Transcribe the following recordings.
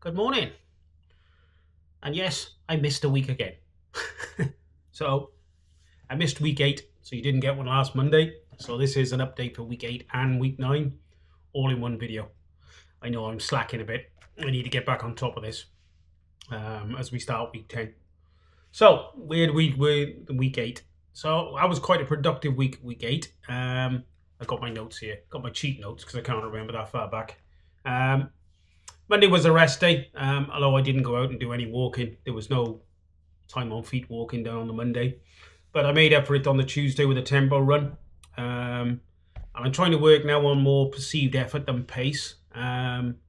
Good morning. And yes, I missed a week again. So I missed week 8, so you didn't get one last Monday. So this is an update for week 8 and week 9, all in one video. I know I'm slacking a bit. I need to get back on top of this as we start week 10. So weird week with week 8. So I was quite a productive week 8. I got my notes here, got my cheat notes because I can't remember that far back. Monday was a rest day, although I didn't go out and do any walking. There was no time on feet walking down on the Monday. But I made up for it on the Tuesday with a tempo run. And I'm trying to work now on more perceived effort than pace. And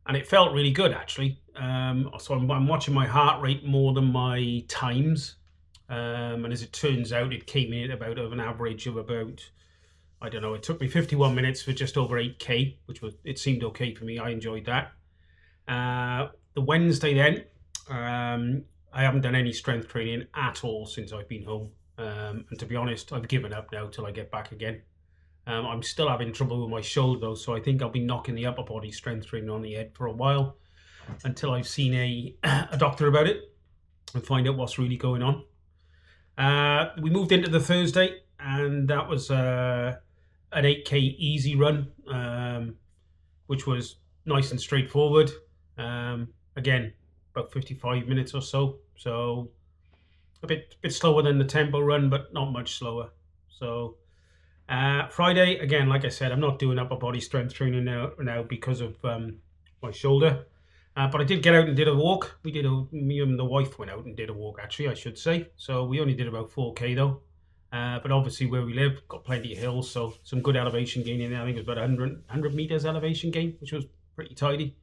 it felt really good, actually. So I'm watching my heart rate more than my times. And as it turns out, it came in at about an average of about, I don't know, it took me 51 minutes for just over 8K, it seemed okay for me. I enjoyed that. The Wednesday then, I haven't done any strength training at all since I've been home. And to be honest, I've given up now till I get back again. I'm still having trouble with my shoulder though, so I think I'll be knocking the upper body strength training on the head for a while until I've seen a doctor about it and find out what's really going on. We moved into the Thursday, and that was an 8K easy run, which was nice and straightforward. Again, about 55 minutes or so. So a bit slower than the tempo run, but not much slower. So Friday, again, like I said, I'm not doing upper body strength training now because of my shoulder. But I did get out and did a walk. Me and the wife went out and did a walk, actually, I should say. So we only did about 4K though. But obviously where we live, got plenty of hills, so some good elevation gain in there. I think it was about 100 meters elevation gain, which was pretty tidy.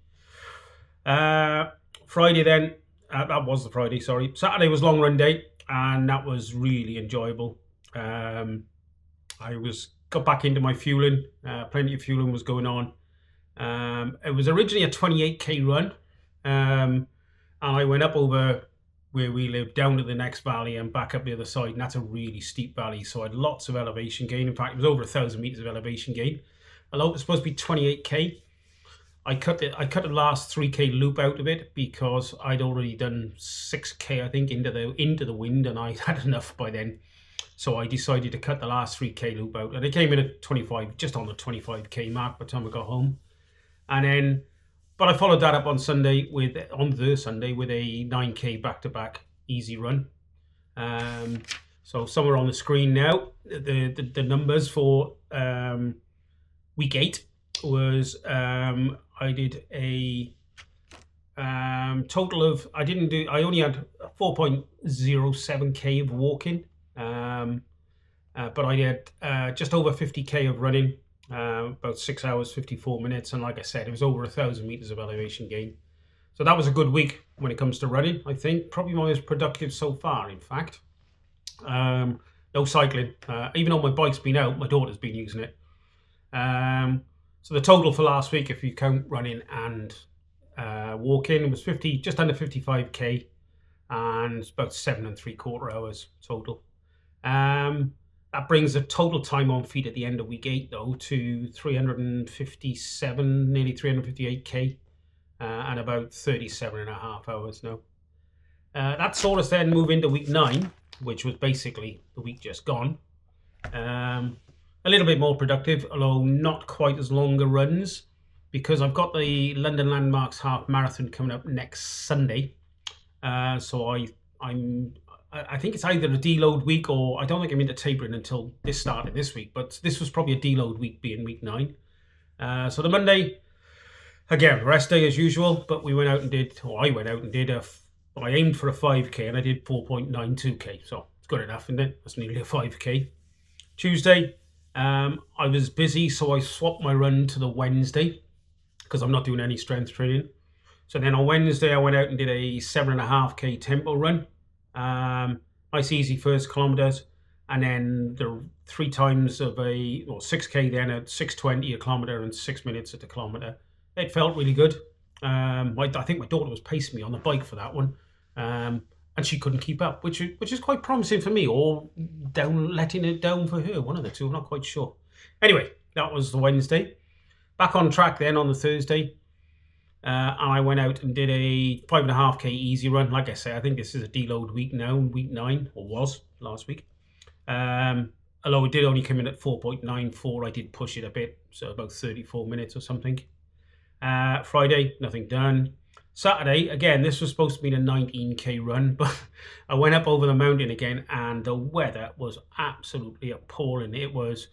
Friday then, that was the Friday, sorry. Saturday was long run day, and that was really enjoyable. I got back into my fueling. Plenty of fueling was going on. It was originally a 28K run, and I went up over where we live, down to the next valley and back up the other side, and that's a really steep valley, so I had lots of elevation gain. In fact, it was over 1,000 meters of elevation gain. Although it was supposed to be 28K, I cut the last 3K loop out of it because I'd already done 6K, I think, into the wind, and I had enough by then. So I decided to cut the last 3K loop out, and it came in at 25, just on the 25K mark by the time I got home. And then, but I followed that up on the Sunday with a 9K back-to-back easy run. So somewhere on the screen now, the numbers for week 8 was I did a total of, I only had 4.07K of walking, but I had just over 50K of running, about 6 hours, 54 minutes. And like I said, it was over 1,000 meters of elevation gain. So that was a good week when it comes to running, I think. Probably my most productive so far, in fact. No cycling. Even though my bike's been out, my daughter's been using it. So the total for last week, if you count running and walking, was just under 55K, and about 7 3/4 hours total. That brings the total time on feet at the end of week 8 though to 357, nearly 358K, and about 37.5 hours now. That saw us then move into week 9, which was basically the week just gone. A little bit more productive, although not quite as longer runs, because I've got the London Landmarks Half Marathon coming up next Sunday. So I think it's either a deload week, or I don't think I'm into tapering until this started this week, but this was probably a deload week, being week 9. So the Monday, again, rest day as usual, but I went out and did I aimed for a 5K and I did 4.92K, so it's good enough, isn't it? That's nearly a 5K. Tuesday, I was busy, so I swapped my run to the Wednesday because I'm not doing any strength training. So then on Wednesday, I went out and did a 7.5K tempo run. Nice easy first kilometers, and then the 3 times of 6K then at 6:20 a kilometer and 6 minutes at the kilometer. It felt really good. I think my daughter was pacing me on the bike for that one, and she couldn't keep up, which is quite promising for me, or letting it down for her, one of the two, I'm not quite sure. Anyway, that was the Wednesday. Back on track then on the Thursday. and I went out and did a 5.5k easy run. Like I say, I think this is a deload week now, week 9, or was last week. Although it did only come in at 4.94, I did push it a bit, so about 34 minutes or something. Friday, nothing done. Saturday, again, this was supposed to be a 19k run, but I went up over the mountain again, and the weather was absolutely appalling. It was,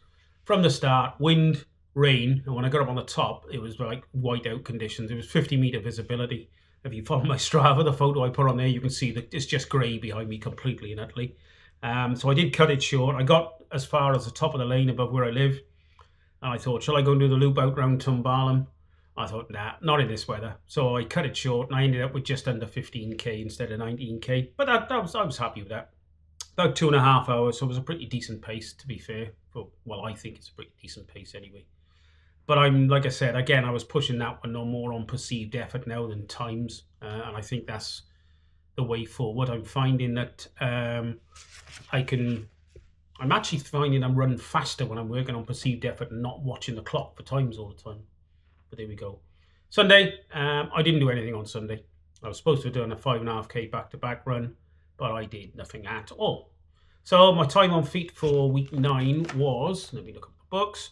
from the start, wind, rain, and when I got up on the top, it was like whiteout conditions. It was 50-meter visibility. If you follow my Strava, the photo I put on there, you can see that it's just grey behind me completely and utterly. So I did cut it short. I got as far as the top of the lane above where I live, and I thought, shall I go and do the loop out round Tumbarlam? I thought, nah, not in this weather. So I cut it short, and I ended up with just under 15k instead of 19k. But I was happy with that. About 2.5 hours, so it was a pretty decent pace, to be fair. Well, I think it's a pretty decent pace anyway. But like I said, again, I was pushing that one no more on perceived effort now than times, and I think that's the way forward. I'm finding that I'm actually finding I'm running faster when I'm working on perceived effort and not watching the clock for times all the time. But there we go. Sunday, I didn't do anything on Sunday. I was supposed to have done a 5.5k back-to-back run, but I did nothing at all. So my time on feet for week 9 was, let me look up the books.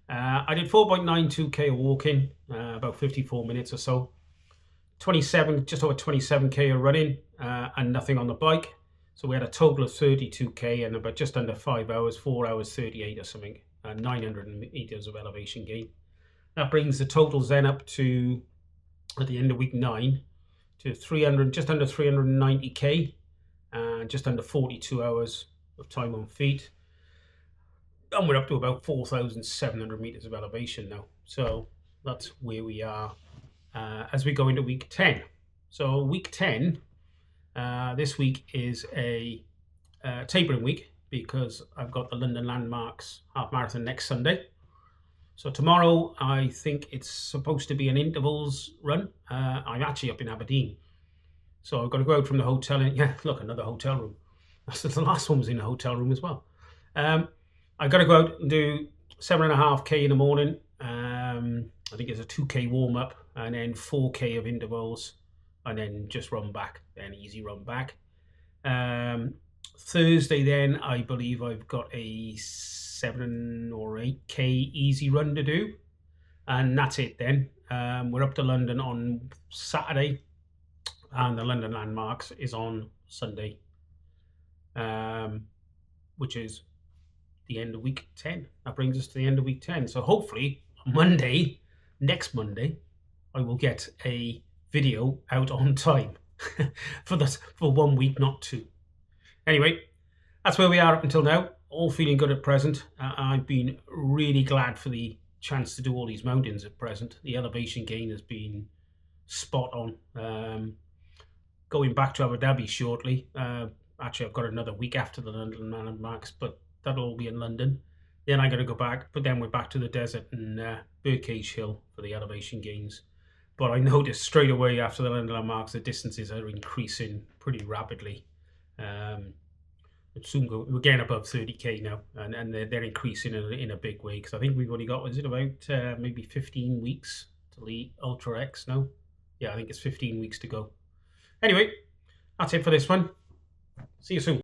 I did 4.92k walking, about 54 minutes or so. 27, just over 27k of running, and nothing on the bike. So we had a total of 32k and about just under 5 hours, 4 hours 38 or something, 900 meters of elevation gain. That brings the totals then up to, at the end of week 9, to 300, just under 390k, and just under 42 hours of time on feet. And we're up to about 4,700 meters of elevation now. So that's where we are as we go into week 10. So week 10, this week is a tapering week because I've got the London Landmarks half marathon next Sunday. So tomorrow, I think it's supposed to be an intervals run. I'm actually up in Aberdeen. So I've got to go out from the hotel. Yeah, look, another hotel room. The last one was in a hotel room as well. I've got to go out and do 7.5k in the morning. I think it's a 2k warm up and then 4k of intervals and then just run back, then easy run back. Thursday then, I believe I've got a 7 or 8k easy run to do. And that's it then. We're up to London on Saturday and the London Landmarks is on Sunday, which is the end of week 10. That brings us to the end of week 10. So hopefully Monday, next Monday, I will get a video out on time for 1 week, not 2. Anyway, that's where we are up until now. All feeling good at present. I've been really glad for the chance to do all these mountains at present. The elevation gain has been spot on. Going back to Abu Dhabi shortly. Actually, I've got another week after the London Landmarks, but that'll all be in London. Then I got to go back, but then we're back to the desert and Birdcage Hill for the elevation gains. But I noticed straight away after the London Landmarks, the distances are increasing pretty rapidly. Soon we're getting above 30k now, and they're increasing in a big way, because I think we've only got, is it about maybe 15 weeks to the Ultra X now? Yeah, I think it's 15 weeks to go. Anyway, that's it for this one. See you soon.